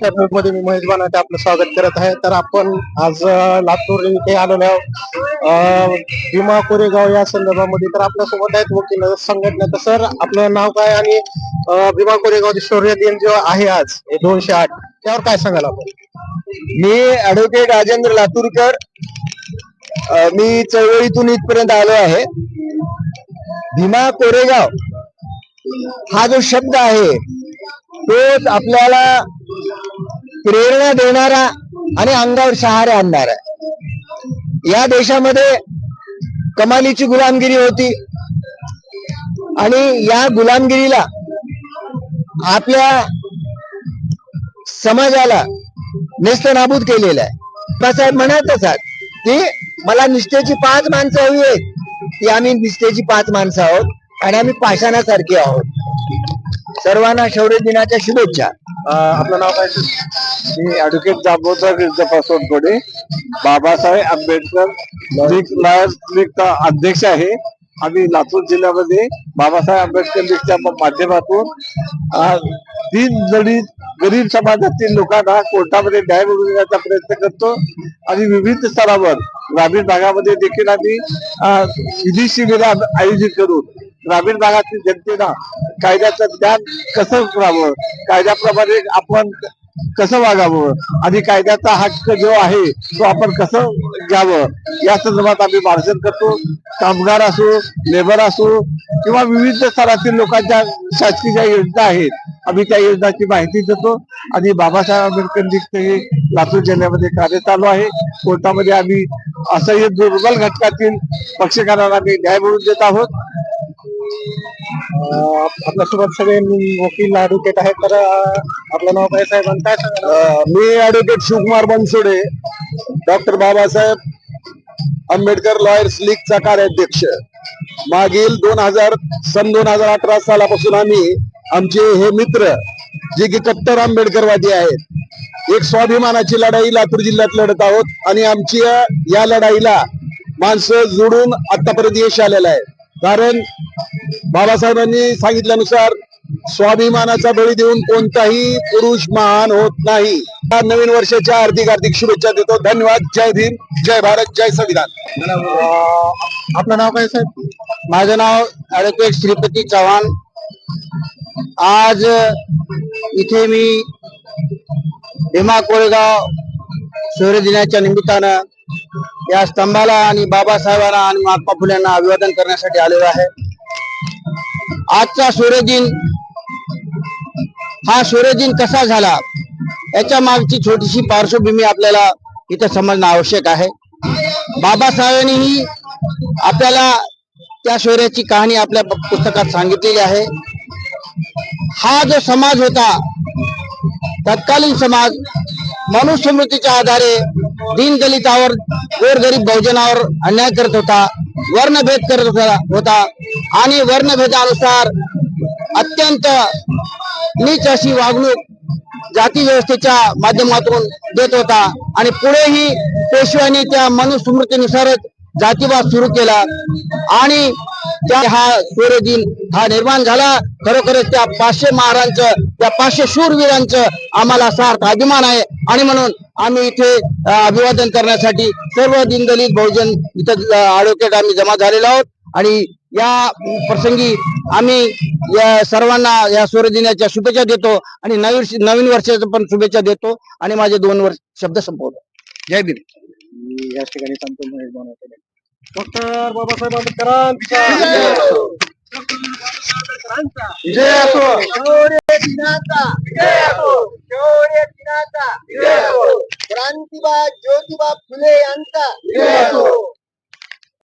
मध्ये मी महेश बनाटे आपलं स्वागत करत आहे. तर आपण आज लातूर इथे आलेलो आहोत भीमा कोरेगाव या संदर्भामध्ये. तर आपल्यासोबत आहेत वकील संघटना. तर सर आपलं नाव काय आणि भीमा कोरेगाव शौर्य दिन जो आहे आज 208 त्यावर काय सांगाल आपण? मी ऍडव्होकेट राजेंद्र लातूरकर. मी चळवळीतून इथपर्यंत आलो आहे. भीमा कोरेगाव हा जो शब्द आहे तोच आपल्याला प्रेरणा देणारा आणि अंगावर शहारे आणणारा. या देशामध्ये कमालीची गुलामगिरी होती आणि या गुलामगिरीला आपल्या समाजाला नेस्तनाबूत केलेलं आहे. बाबासाहेब म्हणत असतात की मला निष्ठेची 5 माणसं हवी आहेत, की आम्ही निष्ठेची 5 माणसं आहोत आणि आम्ही पाषाणासारखी आहोत. सर्वांना शौर्य दिनाच्या शुभेच्छा. आपलं नाव काय? मी ऍडव्होकेट दामोदर सोनकोडे, बाबासाहेब आंबेडकर लीगचा अध्यक्ष आहे. आम्ही लातूर जिल्ह्यामध्ये बाबासाहेब आंबेडकर लीगच्या माध्यमातून दीनदलित गरीब समाजातील लोकांना कोर्टामध्ये न्याय मिळवून देण्याचा प्रयत्न करतो आणि विविध स्तरावर ग्रामीण भागामध्ये देखील आम्ही विधी शिबिर आयोजित करून ग्रामीण भागातील जनतेला कायद्याचं ज्ञान कसं करावं, कायद्याप्रमाणे आपण कसं वागावं आणि कायद्याचा हक्क जो आहे तो आपण कसं घ्यावं या संदर्भात आम्ही मार्गदर्शन करतो. कामगार असो, लेबर असो किंवा विविध स्तरातील लोकांच्या शासकीय ज्या योजना आहेत आम्ही त्या योजनांची माहिती देतो आणि बाबासाहेब आंबेडकर लीगचे लातूर जिल्ह्यामध्ये कार्य चालू आहे. कोर्टामध्ये आम्ही असह्य दुर्बल घटकातील पक्षकारांना आम्ही न्याय मिळवून देत आहोत. आपल्यासोबत सगळे वकील ऍडव्होकेट आहेत. तर आपलं नाव काय साहेब आणि काय सांगा? मी advocate Shivkumar Bansode, doctor Babasaheb Ambedkar lawyers लीगचा कार्याध्यक्ष. मागील 2018 सालापासून आम्ही आमचे हे मित्र जे की कट्टर आंबेडकरवादी आहेत, एक स्वाभिमानाची लढाई लातूर जिल्ह्यात लढत आहोत आणि आमची या लढाईला माणसं जोडून आतापर्यंत यश आलेलं आहे. कारण बाबासाहेबांनी सांगितल्यानुसार स्वाभिमानाचा बळी देऊन कोणताही पुरुष महान होत नाही. नवीन वर्षाच्या हार्दिक शुभेच्छा देतो. धन्यवाद. जय भीम, जय भारत, जय संविधान. आपलं नाव काय साहेब? माझं नाव ऍडव्होकेट श्रीपती चव्हाण. आज इथे मी भीमा कोरेगाव शौर्य दिनाच्या निमित्तानं या स्तंभाला आणि बाबासाहेबांना आणि महात्मा फुलेंना अभिवादन करण्यासाठी आलेलो आहे. आजचा शौर्य दिन हा शौर्य दिन कसा झाला याच्या मागची छोटीशी पार्श्वभूमी आपल्याला इथे समजणं आवश्यक आहे. बाबासाहेबांनीही आपल्याला त्या शौर्याची कहाणी आपल्या पुस्तकात सांगितलेली आहे. हा जो समाज होता तत्कालीन समाज मनुस्मृतीच्या आधारे दीनदलितावर, गोरगरीब बहुजनावर अन्याय करत होता, वर्णभेद करत होता आणि वर्णभेदानुसार अत्यंत नीच अशी वागणूक जाती व्यवस्थेच्या माध्यमातून देत होता आणि पुढेही पेशव्यांनी त्या मनुस्मृतीनुसारच जातीवाद सुरू केला आणि त्या हा शौर्य दिन हा निर्माण झाला. खरोखरच त्या 500 महारांचं, त्या 500 शूरवीरांचं आम्हाला सार्थ अभिमान आहे आणि म्हणून आम्ही इथे अभिवादन करण्यासाठी सर्व दीनदलित बहुजन इथं ऍडव्होकेट आम्ही जमा झालेलो आहोत आणि या प्रसंगी आम्ही या सर्वांना या शौर्य दिनाच्या शुभेच्छा देतो आणि नवीन वर्षाच्या पण शुभेच्छा देतो आणि माझे 2 शब्द संपवतो. जय भीम. या ठिकाणी सांगतो महेश बनाटे. डॉक्टर बाबासाहेब आंबेडकरांचा विजय असो. शौर्य दिनाचा विजय असो. शौर्य दिनाचा विजय असो. क्रांतीबा ज्योतिबा फुले यांचा विजय असो.